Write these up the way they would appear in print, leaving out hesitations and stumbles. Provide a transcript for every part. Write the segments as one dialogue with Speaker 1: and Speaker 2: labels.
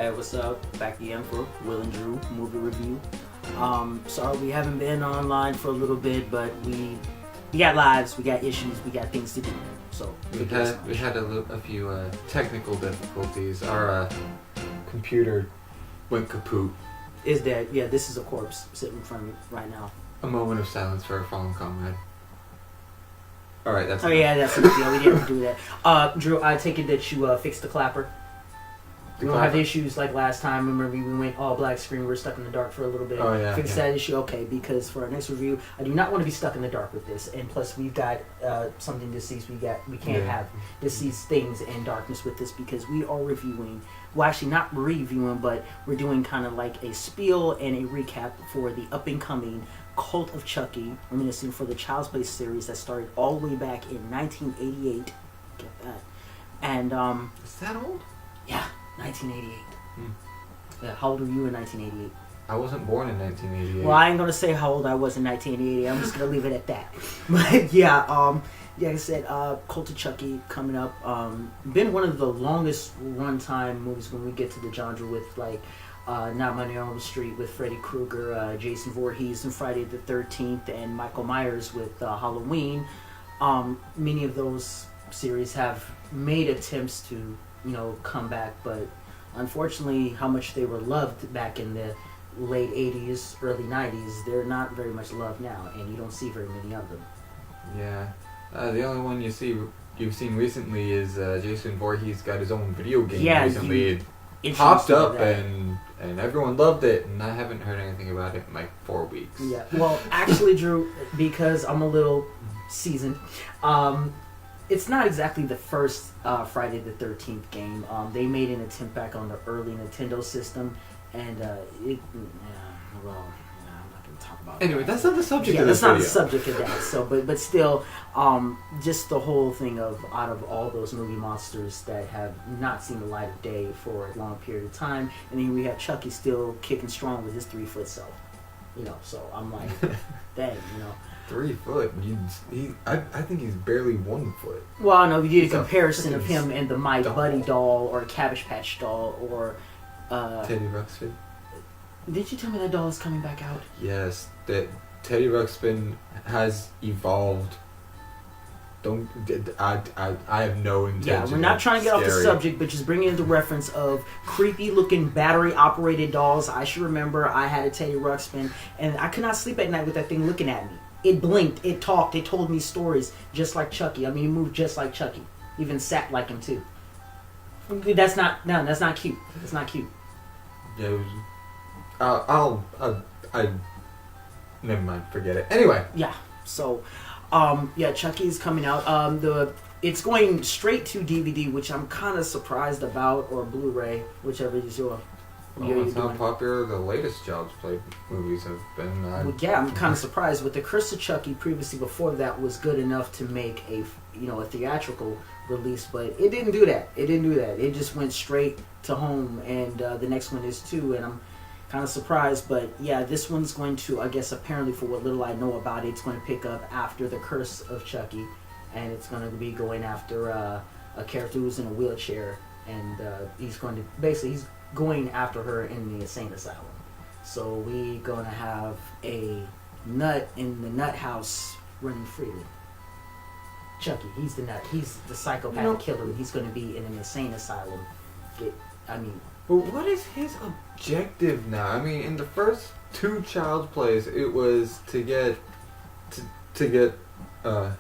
Speaker 1: Hey, what's up? Back again for Will and Drew movie review. Sorry we haven't been online for a little bit, but we got lives, we got issues, we got things to do. So
Speaker 2: we had a few technical difficulties. Our computer went kaput.
Speaker 1: Is that this is a corpse sitting in front of me right now.
Speaker 2: A moment of silence for our fallen comrade. All right, that's.
Speaker 1: Oh enough. Yeah, that's a good deal. We didn't do that. Drew, I take it that you fixed the clapper. We don't have issues like last time. Remember, we went all black screen. We were stuck in the dark for a little bit.
Speaker 2: Oh, yeah.
Speaker 1: Fixed that issue. Okay, because for our next review, I do not want to be stuck in the dark with this. And plus, we've got something deceased. We can't have deceased things in darkness with this because we are reviewing. Well, actually, not reviewing, but we're doing kind of like a spiel and a recap for the up and coming Cult of Chucky, reminiscing for the Child's Play series that started all the way back in 1988. Get that? And
Speaker 2: is that old?
Speaker 1: Yeah. 1988. Yeah, how old were you in 1988?
Speaker 2: I wasn't born in 1988.
Speaker 1: Well, I ain't gonna say how old I was in 1988. I'm just gonna leave it at that. But yeah, like I said, Cult of Chucky coming up. Been one of the longest runtime movies when we get to the genre with like Nightmare on Elm Street with Freddy Krueger, Jason Voorhees, and Friday the 13th, and Michael Myers with Halloween. Many of those series have made attempts to come back, but unfortunately how much they were loved back in the late 80s, early 90s, they're not very much loved now, and you don't see very many of them.
Speaker 2: Yeah. The only one you've seen recently is Jason Voorhees got his own video game recently. It popped up and everyone loved it, and I haven't heard anything about it in like 4 weeks.
Speaker 1: Yeah. Well, actually, Drew, because I'm a little seasoned, it's not exactly the first Friday the 13th game. They made an attempt back on the early Nintendo system, and I'm not going to talk about it.
Speaker 2: Anyway, that's not the subject of this
Speaker 1: video.
Speaker 2: that's
Speaker 1: not the subject of that. So, but still, just the whole thing of out of all those movie monsters that have not seen the light of day for a long period of time, and then we have Chucky still kicking strong with his 3-foot self. So I'm like, dang,
Speaker 2: 3 foot. I think he's barely 1 foot.
Speaker 1: Well, I know you did a comparison of him and the My Buddy doll or Cabbage Patch doll or
Speaker 2: Teddy Ruxpin.
Speaker 1: Did you tell me that doll is coming back out?
Speaker 2: Yes, that Teddy Ruxpin has evolved. I have no intention.
Speaker 1: Yeah, we're not trying to get off the subject, but just bringing in the reference of creepy looking battery operated dolls. I should remember I had a Teddy Ruxpin, and I could not sleep at night with that thing looking at me. It blinked, it talked, it told me stories just like Chucky. I mean, it moved just like Chucky. Even sat like him too. That's not cute. That's not cute.
Speaker 2: Yeah, it was, I never mind. Forget it. Anyway.
Speaker 1: Yeah. So, Chucky's coming out. It's going straight to DVD, which I'm kind of surprised about, or Blu-ray, whichever is your.
Speaker 2: Well, that's how popular the latest Child's Play movies have been.
Speaker 1: I'm kind of surprised. With the Curse of Chucky, previously before that was good enough to make a theatrical release, but it didn't do that. It just went straight to home, and the next one is too. And I'm kind of surprised, but yeah, this one's going to, I guess, apparently for what little I know about it, it's going to pick up after the Curse of Chucky, and it's going to be going after a character who's in a wheelchair, and he's going after her in the insane asylum. So we gonna have a nut in the nut house running freely. Chucky, he's the nut. He's the psychopath killer. He's gonna be in an insane asylum.
Speaker 2: But what is his objective now? I mean, in the first 2 Child's Plays, it was to get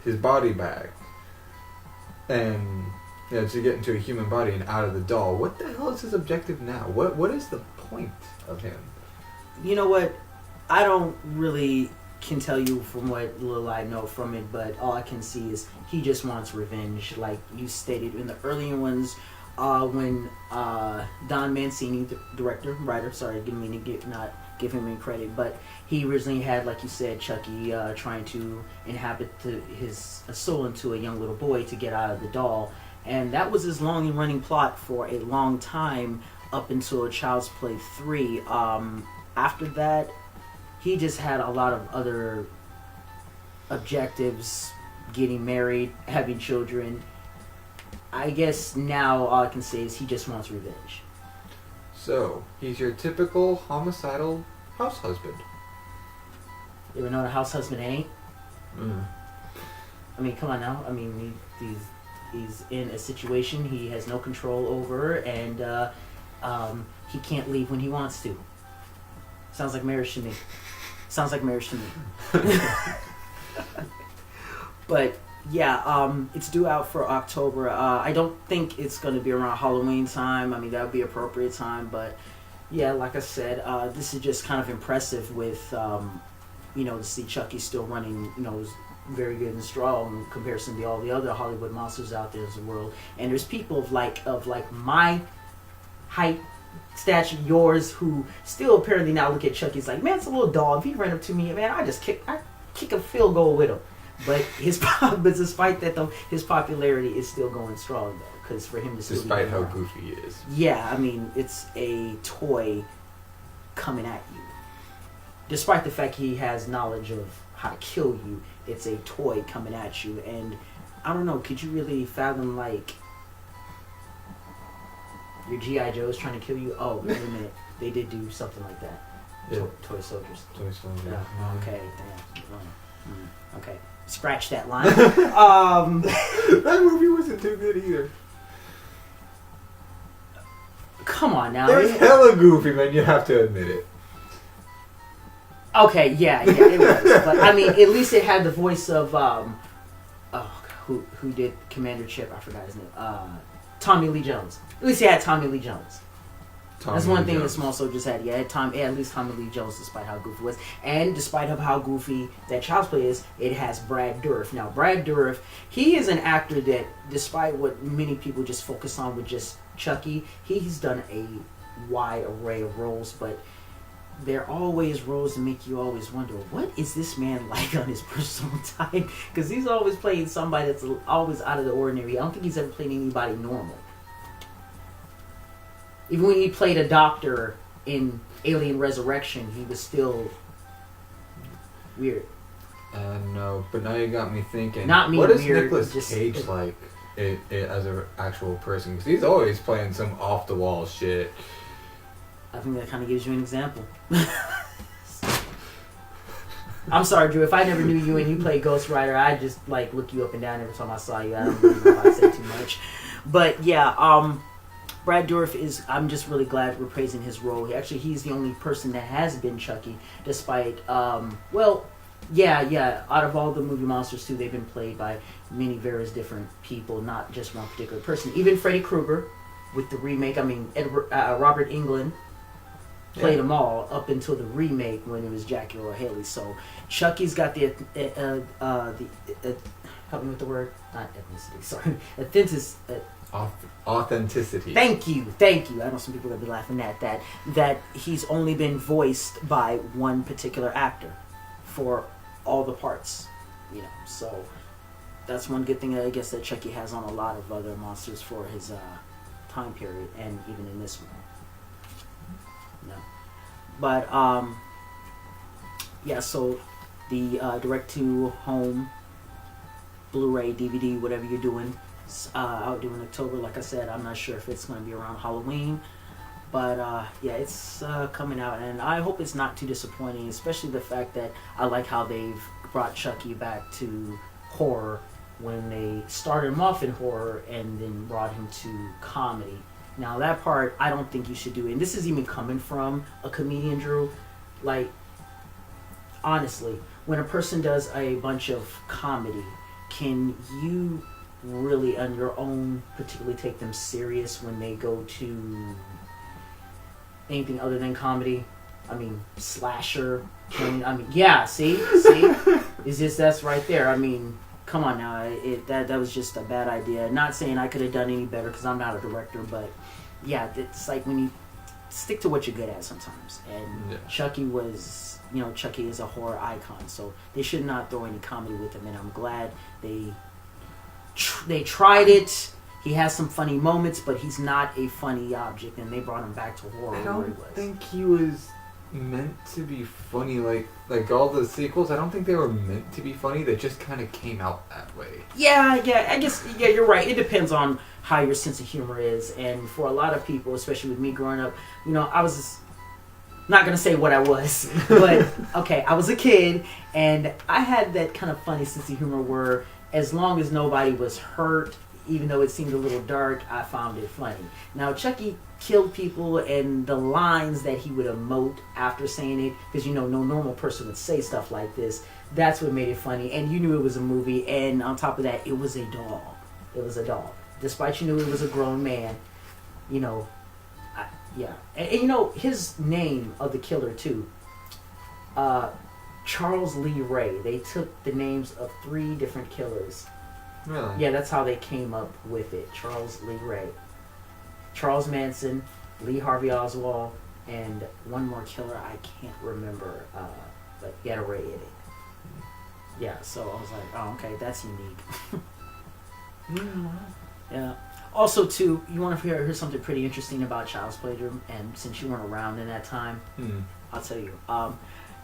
Speaker 2: his body back, and to get into a human body and out of the doll. What the hell is his objective now? What is the point of him?
Speaker 1: You know what? I don't really can tell you from what little I know from it, but all I can see is he just wants revenge. Like you stated in the earlier ones, when Don Mancini, the writer, sorry, not give him any credit, but he originally had, like you said, Chucky trying to inhabit his soul into a young little boy to get out of the doll. And that was his long running plot for a long time up until Child's Play 3. After that, he just had a lot of other objectives, getting married, having children. I guess now all I can say is he just wants revenge.
Speaker 2: So, he's your typical homicidal house husband.
Speaker 1: You ever know what a house husband ain't?
Speaker 2: Mm.
Speaker 1: I mean, come on now. I mean, he's in a situation he has no control over, and he can't leave when he wants to. Sounds like marriage to me. But yeah, it's due out for October. I don't think it's going to be around Halloween time. I mean, that would be appropriate time. But yeah, like I said, this is just kind of impressive with, to see Chucky still running, very good and strong in comparison to all the other Hollywood monsters out there in the world. And there's people of my height, stature, yours, who still apparently now look at Chucky. It's like, man, it's a little dog. If he ran up to me, man, I kick a field goal with him. But despite that, though, his popularity is still going strong, though, because for him to still
Speaker 2: despite how goofy he is.
Speaker 1: Yeah, I mean, it's a toy coming at you. Despite the fact he has knowledge of how to kill you, it's a toy coming at you. And I don't know, could you really fathom, like, your G.I. Joe's trying to kill you? Oh, wait a minute, they did do something like that.
Speaker 2: Yeah.
Speaker 1: Toy soldiers.
Speaker 2: Toy soldiers.
Speaker 1: Yeah. Okay, damn. Okay. Scratch that line. That
Speaker 2: movie wasn't too good either.
Speaker 1: Come on now.
Speaker 2: It was hella goofy, man. You have to admit it.
Speaker 1: Okay, yeah, it was. But I mean, at least it had the voice of who did Commander Chip? I forgot his name. Tommy Lee Jones. At least he had Tommy Lee Jones. That's one thing that Small Soldiers had. Yeah, at least Tommy Lee Jones, despite how goofy it was. And despite of how goofy that Child's Play is, it has Brad Dourif. Now, Brad Dourif, he is an actor that, despite what many people just focus on with just Chucky, he's done a wide array of roles, but they're always roles that make you always wonder, what is this man like on his personal time? Because he's always playing somebody that's always out of the ordinary. I don't think he's ever played anybody normal. Even when he played a doctor in Alien Resurrection, he was still weird.
Speaker 2: No, but now you got me thinking.
Speaker 1: Not me
Speaker 2: what is
Speaker 1: weird,
Speaker 2: Nicolas Cage like as an actual person? Because he's always playing some off-the-wall shit.
Speaker 1: I think that kind of gives you an example. I'm sorry, Drew. If I never knew you and you played Ghost Rider, I'd just look you up and down every time I saw you. I don't really know if I say too much. But yeah, Brad Dourif is, I'm just really glad we're praising his role. He's the only person that has been Chucky, despite, out of all the movie monsters too, they've been played by many various different people, not just one particular person. Even Freddy Krueger, with the remake, Robert Englund played them all up until the remake when it was Jackie Earle Haley. So Chucky's got the help me with the word, not ethnicity, sorry,
Speaker 2: authenticity.
Speaker 1: Thank you. I know some people are going to be laughing at that he's only been voiced by one particular actor for all the parts, so that's one good thing I guess that Chucky has on a lot of other monsters for his time period, and even in this one. But so the direct-to-home Blu-ray, DVD, whatever you're doing, out during October. Like I said, I'm not sure if it's going to be around Halloween, but it's coming out, and I hope it's not too disappointing, especially the fact that I like how they've brought Chucky back to horror when they started him off in horror and then brought him to comedy. Now that part I don't think you should do, and this is even coming from a comedian, Drew. Like, honestly, when a person does a bunch of comedy, can you really on your own particularly take them serious when they go to anything other than comedy? I mean, slasher, killing, see? It's just, that's right there. I mean, come on now, that was just a bad idea. Not saying I could have done any better because I'm not a director, but yeah, it's like when you stick to what you're good at sometimes. And Chucky was, Chucky is a horror icon, so they should not throw any comedy with him, and I'm glad they tried it. He has some funny moments, but he's not a funny object, and they brought him back to horror.
Speaker 2: I don't think he was meant to be funny. Like all the sequels, I don't think they were meant to be funny. They just kind of came out that way.
Speaker 1: Yeah, I guess, yeah, you're right. It depends on how your sense of humor is. And for a lot of people, especially with me growing up, I was not going to say what I was, but okay, I was a kid, and I had that kind of funny sense of humor where as long as nobody was hurt, even though it seemed a little dark, I found it funny. Now, Chucky killed people, and the lines that he would emote after saying it, because no normal person would say stuff like this, that's what made it funny. And you knew it was a movie, and on top of that, it was a doll. It was a doll. Despite you knew it was a grown man, yeah. And his name of the killer, too, Charles Lee Ray. They took the names of 3 different killers.
Speaker 2: Really?
Speaker 1: Yeah, that's how they came up with it. Charles Lee Ray. Charles Manson, Lee Harvey Oswald, and one more killer I can't remember, but he had a Ray in it. Yeah, so I was like, oh, okay, that's unique. Yeah. Also, too, you want to hear something pretty interesting about Child's Play, Drew? And since you weren't around in that time, I'll tell you.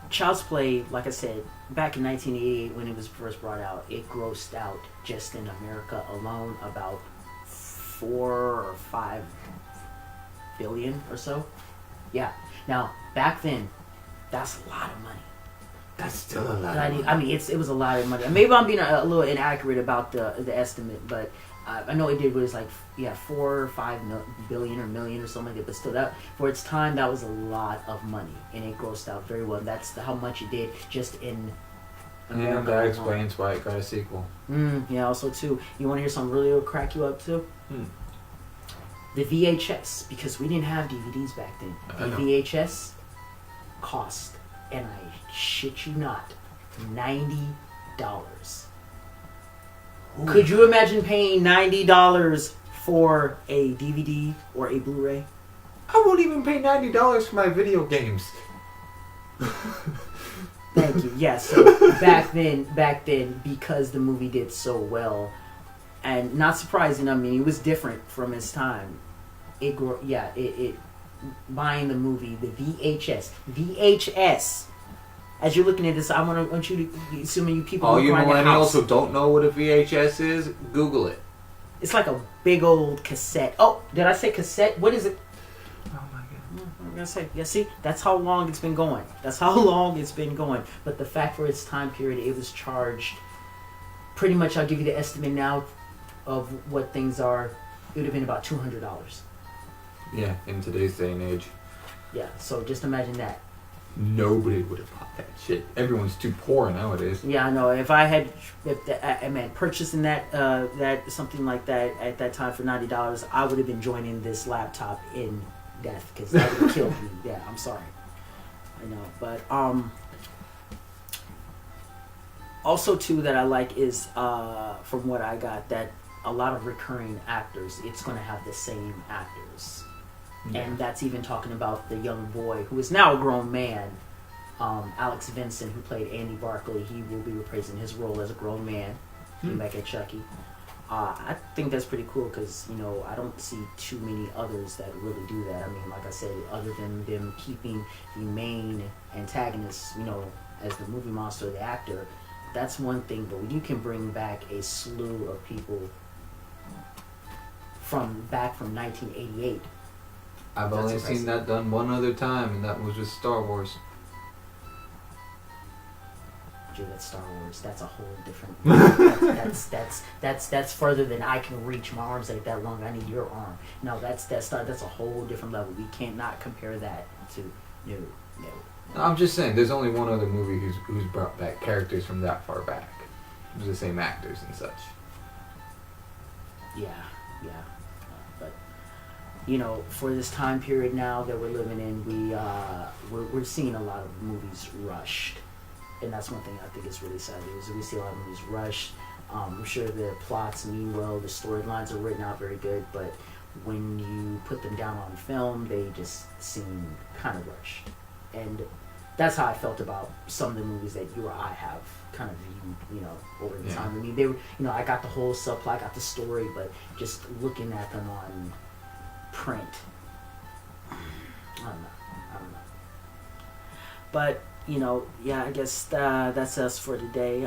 Speaker 1: Child's Play, like I said, back in 1988 when it was first brought out, it grossed out just in America alone about 4 or 5 billion or so. Yeah. Now, back then, that's a lot of money.
Speaker 2: That's still a lot of money.
Speaker 1: I mean, it was a lot of money. Maybe I'm being a little inaccurate about the estimate, but I know it was like 4 or 5 billion or million or something like that. But still, that for its time, that was a lot of money, and it grossed out very well. That's how much it did just in America.
Speaker 2: And that explains why it got a sequel.
Speaker 1: Yeah. Also, too, you want to hear something really will crack you up too? The VHS, because we didn't have DVDs back then. The VHS cost, and I shit you not, $90. Ooh. Could you imagine paying $90 for a DVD or a Blu-ray?
Speaker 2: I won't even pay $90 for my video games.
Speaker 1: Thank you. Yes. So back then, because the movie did so well, and not surprising. I mean, it was different from its time. It buying the movie, the VHS. As you're looking at this, I want you to, assuming you people.
Speaker 2: All you millennials who don't know what a VHS is, Google it.
Speaker 1: It's like a big old cassette. Oh, did I say cassette? What is it?
Speaker 2: Oh my god.
Speaker 1: I'm gonna say, yeah. See, that's how long it's been going. But the fact for its time period, it was charged. Pretty much, I'll give you the estimate now of what things are. It would have been about $200.
Speaker 2: Yeah, in today's day and age.
Speaker 1: Yeah. So just imagine that.
Speaker 2: Nobody would have bought that shit. Everyone's too poor nowadays.
Speaker 1: Yeah, I know. If I had, purchasing that something like that at that time for $90, I would have been joining this laptop in death because that would have killed me. Yeah, I'm sorry. I know, but also too that I like is from what I got that a lot of recurring actors. It's going to have the same actors. Yeah. And that's even talking about the young boy who is now a grown man, Alex Vincent, who played Andy Barclay. He will be reprising his role as a grown man back at Chucky. I think that's pretty cool because, I don't see too many others that really do that. I mean, like I said, other than them keeping the main antagonist, as the movie monster, the actor, that's one thing. But when you can bring back a slew of people from 1988,
Speaker 2: I've only seen that done one other time, and that was with Star Wars.
Speaker 1: Dude, that's Star Wars. That's a whole different. That's further than I can reach. My arms ain't that long. I need your arm. No, that's a whole different level. We can't not compare that to no.
Speaker 2: I'm just saying, there's only one other movie who's brought back characters from that far back. It was the same actors and such.
Speaker 1: Yeah. But for this time period now that we're living in, we're seeing a lot of movies rushed, and that's one thing I think is really sad. Is we see a lot of movies rushed. I'm sure the plots mean well, the storylines are written out very good, but when you put them down on film, they just seem kind of rushed. And that's how I felt about some of the movies that you or I have kind of viewed, over the time. I mean, they were, I got the whole subplot, I got the story, but just looking at them on print, I don't know. But yeah, I guess that's us for today.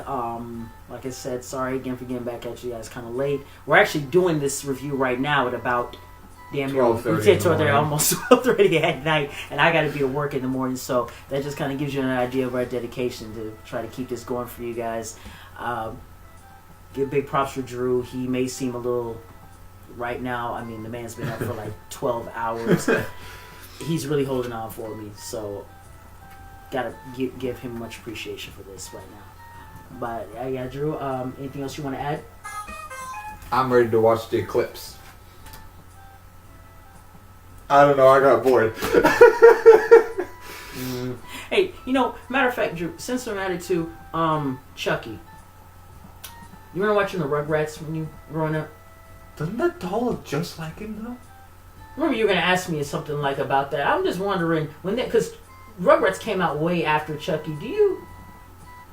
Speaker 1: Like I said, sorry again for getting back at you guys kind of late. We're actually doing this review right now at about
Speaker 2: 12:30
Speaker 1: almost 12:30 at night, and I got to be at work in the morning, so that just kind of gives you an idea of our dedication to try to keep this going for you guys. Give big props for Drew. He may seem a little, right now, I mean, the man's been up for like 12 hours. He's really holding on for me, so gotta give him much appreciation for this right now. But yeah, Drew, anything else you want to add?
Speaker 2: I'm ready to watch the eclipse. I don't know, I got bored.
Speaker 1: Hey, matter of fact, Drew, since I'm added to Chucky, you remember watching the Rugrats when you were growing up?
Speaker 2: Doesn't that doll look just like him though?
Speaker 1: Remember you were gonna ask me something like about that. I'm just wondering because Rugrats came out way after Chucky. Do you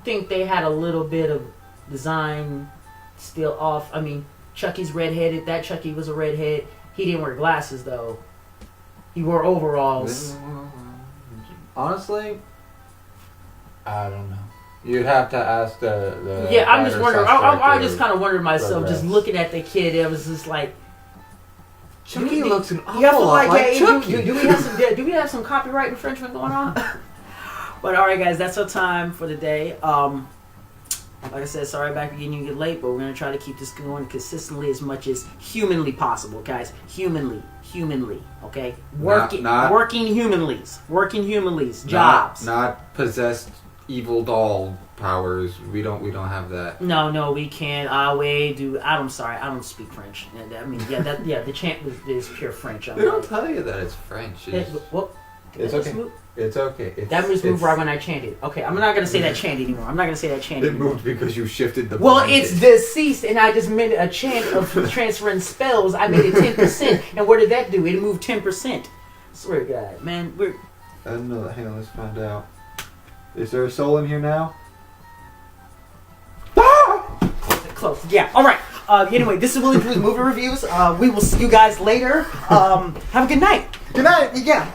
Speaker 1: think they had a little bit of design still off? I mean, Chucky's redheaded. That Chucky was a redhead. He didn't wear glasses though. He wore overalls.
Speaker 2: Honestly, I don't know. You'd have to ask the
Speaker 1: yeah, I'm just wondering. I just kind of wondered myself,
Speaker 2: Rugrats.
Speaker 1: Just looking at the kid. It was just like,
Speaker 2: Chucky looks an awful lot like Chucky.
Speaker 1: Do we have some copyright infringement going on? But all right, guys, that's our time for the day. Like I said, sorry back again you get late, but we're gonna try to keep this going consistently as much as humanly possible, guys. Humanly, okay? Working humanly's jobs.
Speaker 2: Not possessed evil doll powers. We don't have that.
Speaker 1: No, we can't. I'm sorry, I don't speak French. I mean, the chant is pure French.
Speaker 2: They don't tell you that it's French. It's okay. It's okay.
Speaker 1: That just moved right when I chanted. Okay, I'm not going to say that chant anymore.
Speaker 2: It moved because you shifted the
Speaker 1: Well,
Speaker 2: blanket.
Speaker 1: it's deceased, and I just made a chant of transferring spells. I made it 10%. And what did that do? It moved 10%. Swear to God, man.
Speaker 2: I don't know. Hang on, let's find out. Is there a soul in here now?
Speaker 1: Close. Yeah, all right. Anyway, this is WillAndDrew's movie reviews. We will see you guys later. Have a good night.
Speaker 2: Good night.
Speaker 1: Yeah.